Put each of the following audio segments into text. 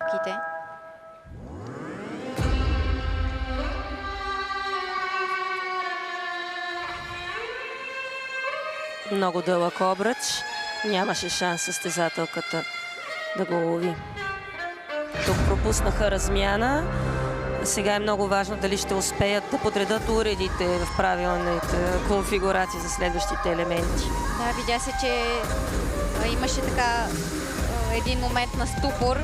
състезателките. Много дълъг обръч. Нямаше шанс състезателката да го лови. Тук пропуснаха размяна. Сега е много важно дали ще успеят да подредат уредите в правилните конфигурации за следващите елементи. Да, видя се, че имаше така един момент на ступор.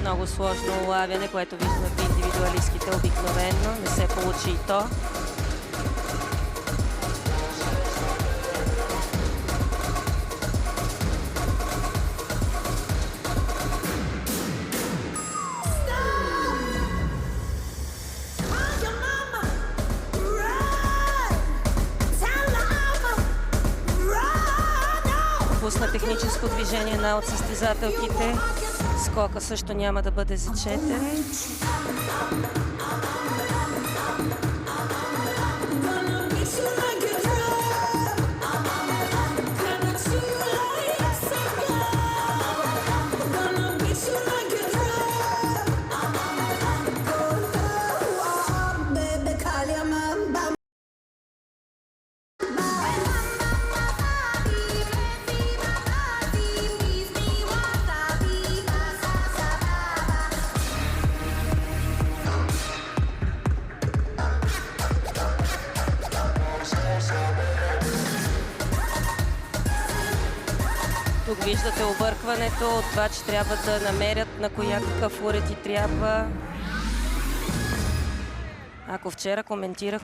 Много сложно улавяне, което виждаме в индивидуалистките обикновено. Не се получи и то. Пусна техническо движение на от състезателките. Скока също няма да бъде зачетен. Тук виждате объркването от това, че трябва да намерят на коя какъв уред и трябва. Ако вчера коментирах